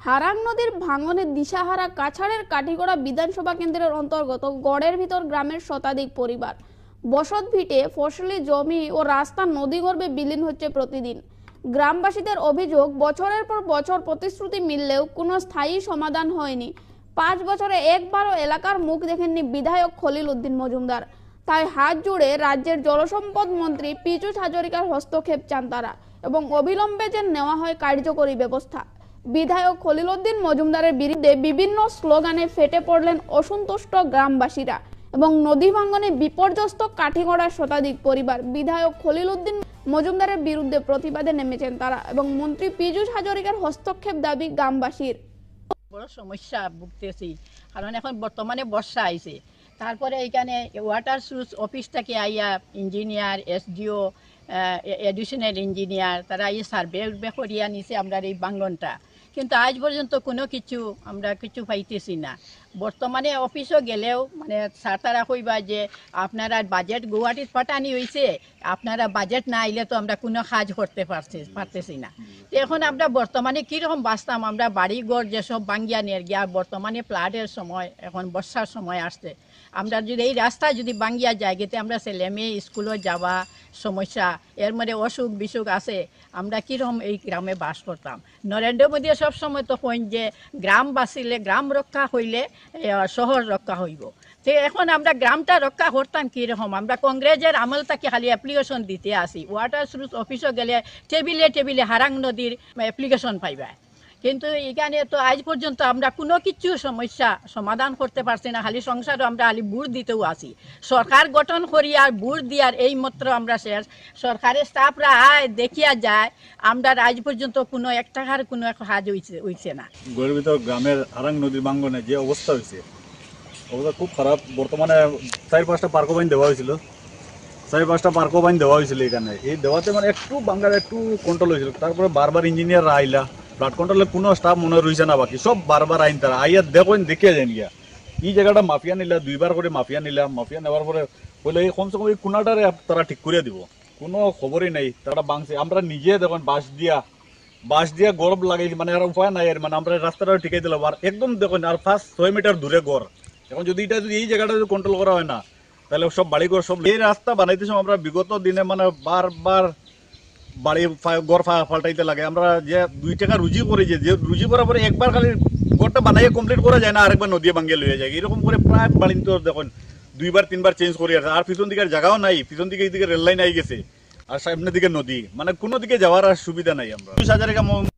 হারাং নদীর ভাঙনে দিশাহারা কাছাড়ের কাঠিগড়া বিধানসভা কেন্দ্রের অন্তর্গত গড়ের ভিতর গ্রামের শতাধিক পরিবার বসত ভিটে ফসলি জমি ও রাস্তা নদীগর্ভে বিলীন হচ্ছে প্রতিদিন। গ্রামবাসীদের অভিযোগ, বছরের পর বছর প্রতিশ্রুতি মিললেও কোনো স্থায়ী সমাধান হয়নি। 5 বছরে একবারও এলাকার মুখ দেখেননি বিধায়ক খলিল উদ্দিন মজুমদার। তাই হাত জুড়ে রাজ্যের জলসম্পদ মন্ত্রী পীযূষ হাজরিকার হস্তক্ষেপ চান তারা এবং অবিলম্বে যেন নেওয়া হয় কার্যকরী ব্যবস্থা। বিধায়ক খলিল উদ্দিন মজুমদারের বিরুদ্ধে বিভিন্ন স্লোগানে ফেটে পড়লেন অসন্তুষ্ট গ্রামবাসীরা এবং নদী ভাঙনে বিপর্যস্ত কাঠিগড়ার শতাধিক পরিবার। বিধায়ক খলিল উদ্দিন মজুমদারের বিরুদ্ধে প্রতিবাদে নেমেছেন তারা এবং মন্ত্রী পীযূষ হাজরিকার হস্তক্ষেপ দাবি গ্রামবাসীর। বড় সমস্যা ভুগতেছি, কারণ এখন বর্তমানে বর্ষা আইছে। তারপরে এখানে ওয়াটার সোর্স অফিস থেকে আইয়া ইঞ্জিনিয়ার, এসডিও, এডিশনাল ইঞ্জিনিয়ার তারা এই সার্ভে করিয়া নিছে আমরা এই বাঙ্গনটা, কিন্তু আজ পর্যন্ত কোনো আমরা কিছু পাইতেছি না। বর্তমানে অফিসও গেলেও মানে স্যার তারা কইবা যে আপনারা বাজেট গুয়াহাটিত পাঠানি হয়েছে, আপনারা বাজেট না আইলে তো আমরা কোনো কাজ করতে পারতেছি না। তো এখন আমরা বর্তমানে কীরকম বাঁচতাম? আমরা বাড়িঘর যেসব বাঙ্গিয়া নিয়ে গিয়া বর্তমানে ফ্লাডের সময়, এখন বর্ষার সময় আসছে, আমরা যদি এই রাস্তা যদি বাঙ্গিয়া যায় গেতে আমরা ছেলে মেয়ে স্কুলে যাওয়া সমস্যা, এর মধ্যে অসুখ বিসুখ আছে, আমরা কীরকম এই গ্রামে বাস করতাম। নরেন্দ্র মোদী সবসময় তো কইন যে গ্রাম বাঁচিলে, গ্রাম রক্ষা হইলে শহর রক্ষা হইব। তো এখন আমরা গ্রামটা রক্ষা করতাম কীরকম? আমরা কংগ্রেসের আমল থেকে খালি অ্যাপ্লিকেশন দিতে আসি, ওয়াটার সোর্স অফিসও গেলে টেবিলে টেবিলে হারাং নদীর অ্যাপ্লিকেশন পাইবা, কিন্তু এখানে তো আজ পর্যন্ত আমরা কোনো কিছু সমস্যা সমাধান করতে পারছি না। খালি সংসারও আমরা খালি বুট দিতেও আসি, সরকার গঠন করি আর বুট দিয়ার এই মাত্র আমরা শেষ। সরকারের স্টাফরা আয় দেখিয়া যায়, আমরা আজ পর্যন্ত কোনো 1 টাকার কোনো কাজ হইছে না। গড়ের ভিতর গ্রামের হারাং নদীর ভাঙ্গনে যে অবস্থা হয়েছে, অবস্থা খুব খারাপ। বর্তমানে 4-5টা পার্কো বাইন দেওয়া হয়েছিল, 4-5টা পার্কো বাইন দেওয়া হয়েছিল এখানে। এই দেওয়াতে মানে একটু বাঙ্গার একটু কন্ট্রোল হয়েছিল। তারপরে বারবার ইঞ্জিনিয়াররা আইলা, ফ্লাড কন্ট্রোলের কোনো স্টাফ মনে রয়েছে না, বাকি সব বারবার আইন তারা আইয়া দেখেন দেখিয়া যান গিয়া এই জায়গাটা মাফিয়া নিলা, 2বার করে মাফিয়া নিলাম। মাফিয়া নেওয়ার পরে বলে এই কমসে কম এই কোনাটারে তারা ঠিক করে দিব, কোনো খবরই নাই। তারা বাংছে, আমরা নিজে দেখুন বাঁশ দিয়া গরব লাগাই, মানে আর উপায় নাই। আর মানে আমরা রাস্তাটা ঠিকাই দিলাম, আর একদম দেখুন আর 5-6 মিটার দূরে গড়। এখন যদি এটা যদি এই জায়গাটা যদি কন্ট্রোল করা হয় না, তাহলে সব বাড়িঘর সব এই রাস্তা বানাইতে সময় আমরা বিগত দিনে মানে বারবার বাড়ি গড় পাল্টাইতে লাগে। আমরা যে 2 টাকা রুজি করি, যে রুজি করার পরে একবার খালি গড়টা বানাইয়ে কমপ্লিট করা যায় না, আরেকবার নদী ভাঙ্গে লয়ে যায়। এরকম করে প্রায় বাড়ি তো দেখুন 2-3বার চেঞ্জ করি আছে। আর পিছন দিকের জায়গাও নাই, পিছন দিকে এইদিকে রেল লাইন আই গেছে, আর সামনের দিকে নদী, মানে কোনো দিকে যাওয়ার আর সুবিধা নাই। আমরা 20,000